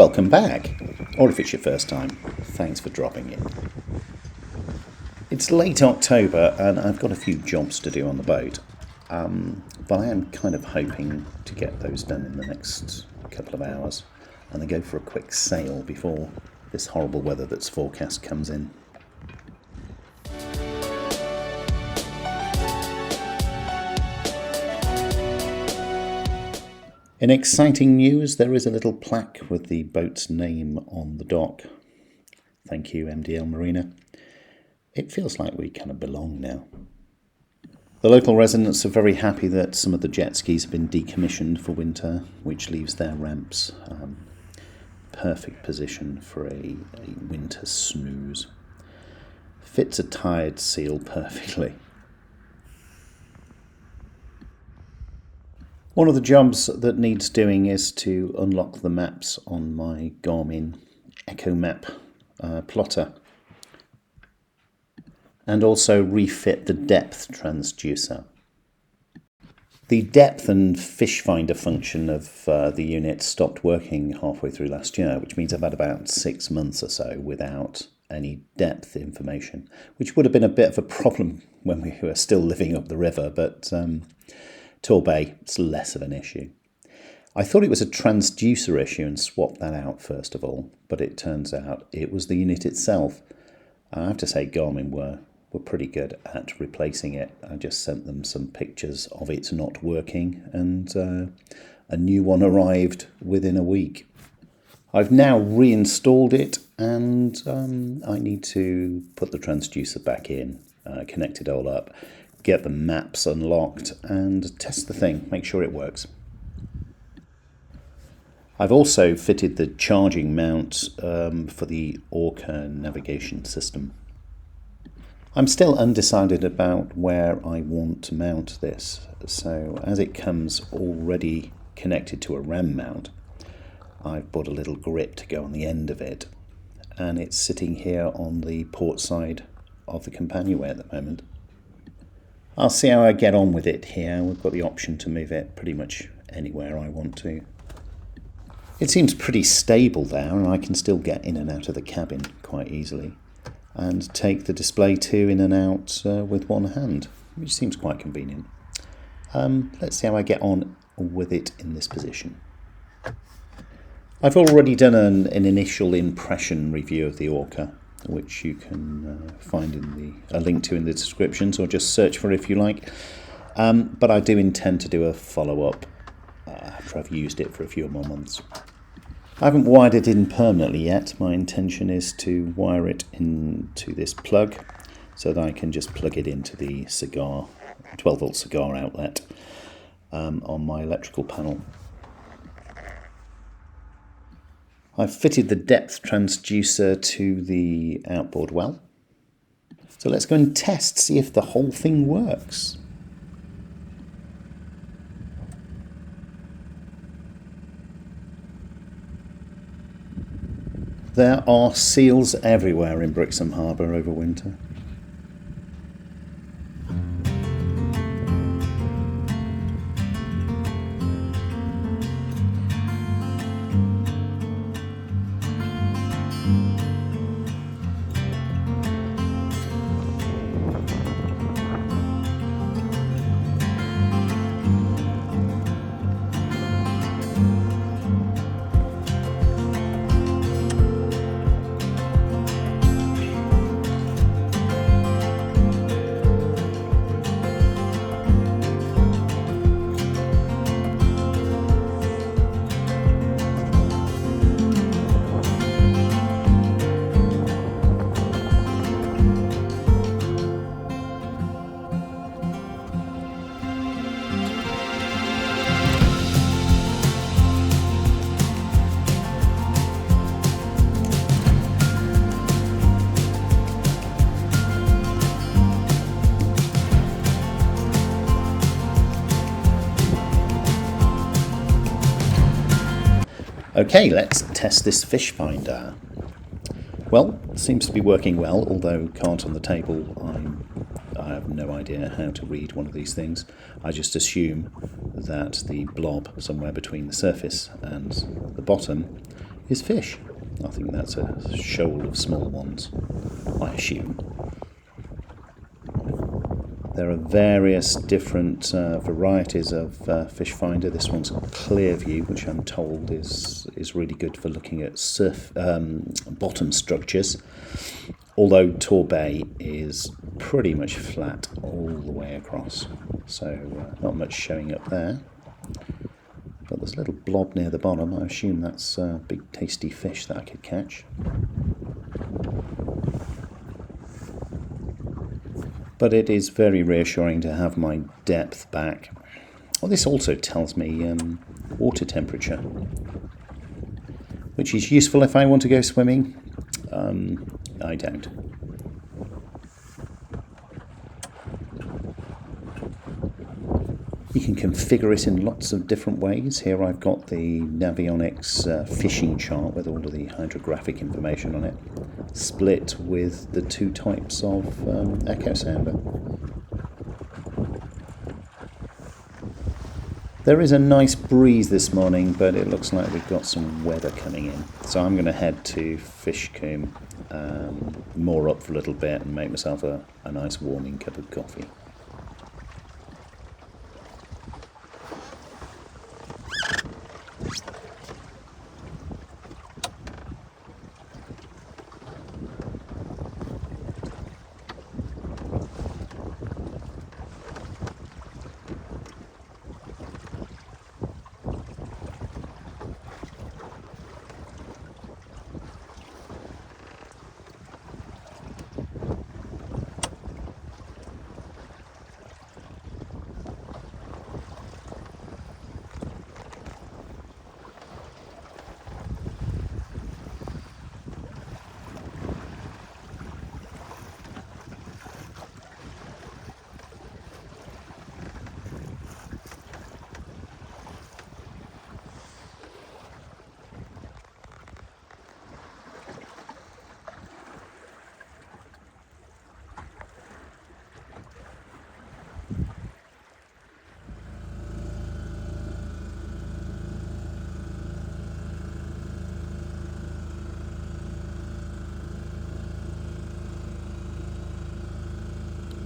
Welcome back, or if it's your first time, thanks for dropping in. It's late October and I've got a few jobs to do on the boat, but I am kind of hoping to get those done in the next couple of hours and then go for a quick sail before this horrible weather that's forecast comes in. In exciting news, there is a little plaque with the boat's name on the dock. Thank you, MDL Marina. It feels like we kind of belong now. The local residents are very happy that some of the jet skis have been decommissioned for winter, which leaves their ramps perfect position for a winter snooze. Fits a tired seal perfectly. One of the jobs that needs doing is to unlock the maps on my Garmin Echo Map plotter and also refit the depth transducer. The depth and fishfinder function of the unit stopped working halfway through last year, which means I've had about 6 months or so without any depth information, which would have been a bit of a problem when we were still living up the river, but Torbay, it's less of an issue. I thought it was a transducer issue and swapped that out first of all, but it turns out it was the unit itself. I have to say Garmin were pretty good at replacing it. I just sent them some pictures of it not working and a new one arrived within a week. I've now reinstalled it and I need to put the transducer back in, connect it all up, get the maps unlocked and test the thing, make sure it works. I've also fitted the charging mount for the Orca navigation system. I'm still undecided about where I want to mount this, so as it comes already connected to a ram mount, I've bought a little grip to go on the end of it, and it's sitting here on the port side of the companionway at the moment. I'll see how I get on with it here. We've got the option to move it pretty much anywhere I want to. It seems pretty stable there, and I can still get in and out of the cabin quite easily and take the display too in and out with one hand, which seems quite convenient. Let's see how I get on with it in this position. I've already done an initial impression review of the Orca, which you can find in a link to in the descriptions, or just search for it if you like. But I do intend to do a follow-up after I've used it for a few more months. I haven't wired it in permanently yet. My intention is to wire it into this plug so that I can just plug it into the 12-volt cigar outlet on my electrical panel. I've fitted the depth transducer to the outboard well. So let's go and test, see if the whole thing works. There are seals everywhere in Brixham harbour over winter. Okay, let's test this fishfinder. Well, it seems to be working well, although cards on the table, I have no idea how to read one of these things. I just assume that the blob somewhere between the surface and the bottom is fish. I think that's a shoal of small ones, I assume. There are various different varieties of Fishfinder. This one's clear view, which I'm told is really good for looking at bottom structures. Although Torbay is pretty much flat all the way across, so not much showing up there. But there's a little blob near the bottom. I assume that's a big tasty fish that I could catch. But it is very reassuring to have my depth back. Well, this also tells me water temperature, which is useful if I want to go swimming. I don't. You can configure it in lots of different ways. Here I've got the Navionics fishing chart with all of the hydrographic information on it, split with the two types of echo sounder. There is a nice breeze this morning, but it looks like we've got some weather coming in. So I'm going to head to Fishcombe, moor up for a little bit and make myself a nice warming cup of coffee.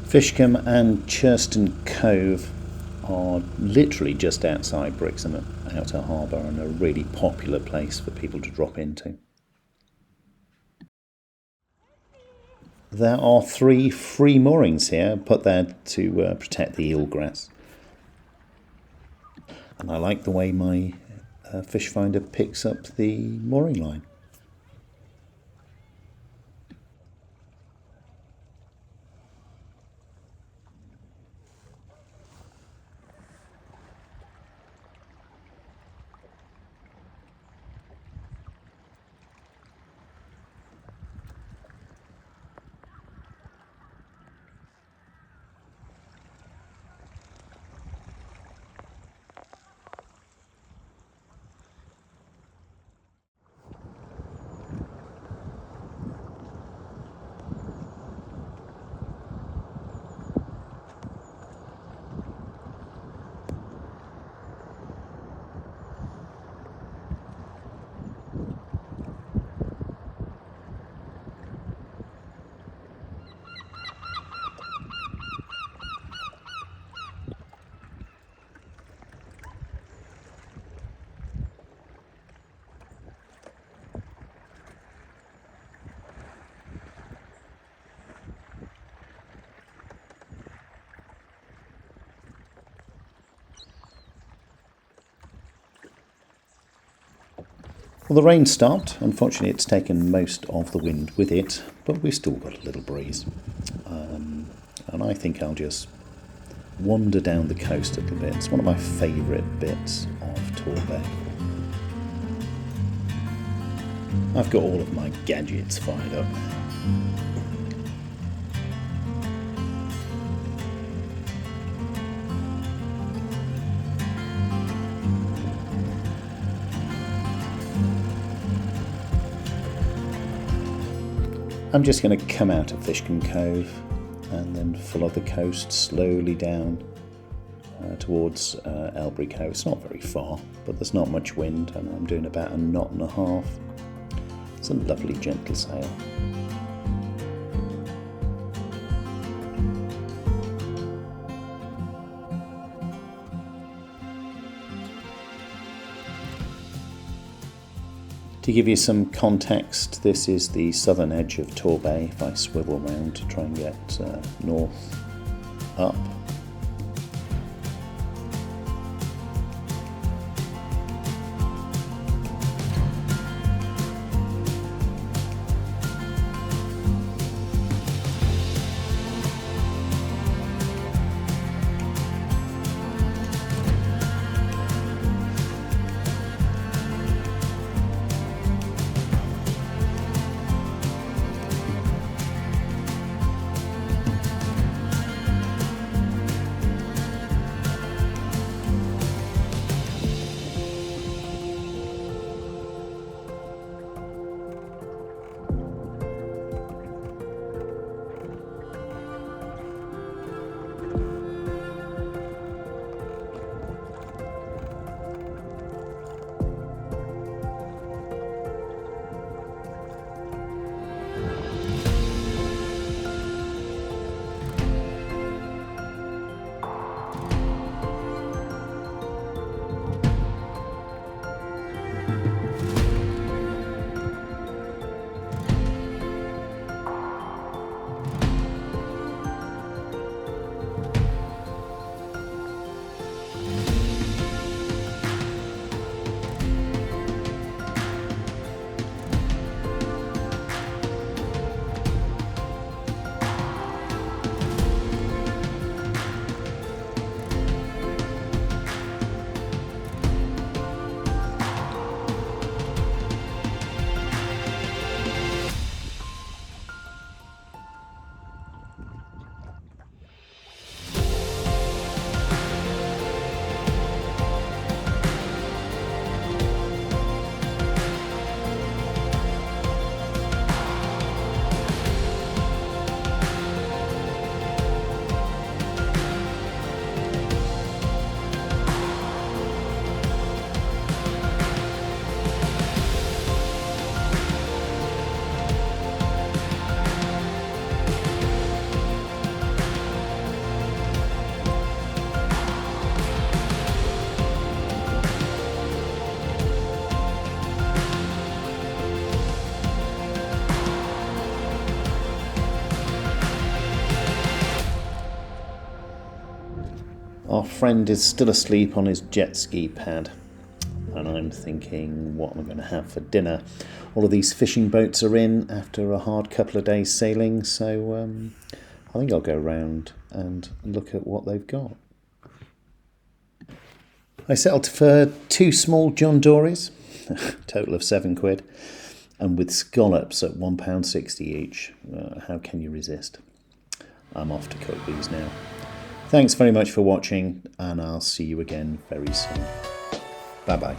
Fishcombe and Churston Cove are literally just outside Brixham, outer harbour, and a really popular place for people to drop into. There are 3 free moorings here, put there to protect the eelgrass. And I like the way my Fishfinder picks up the mooring line. Well, the rain stopped. Unfortunately, it's taken most of the wind with it, but we've still got a little breeze. And I think I'll just wander down the coast a little bit. It's one of my favourite bits of Torbay. I've got all of my gadgets fired up. I'm just going to come out of Fishcombe Cove and then follow the coast slowly down towards Elbury Cove. It's not very far, but there's not much wind, and I'm doing about 1.5 knots. It's a lovely gentle sail. To give you some context, this is the southern edge of Torbay. If I swivel round to try and get north up. Our friend is still asleep on his jet ski pad, and I'm thinking, what am I going to have for dinner? All of these fishing boats are in after a hard couple of days sailing, so I think I'll go round and look at what they've got. I settled for 2 small John Dories, total of £7, and with scallops at £1.60 each. How can you resist? I'm off to cook these now. Thanks very much for watching, and I'll see you again very soon. Bye bye.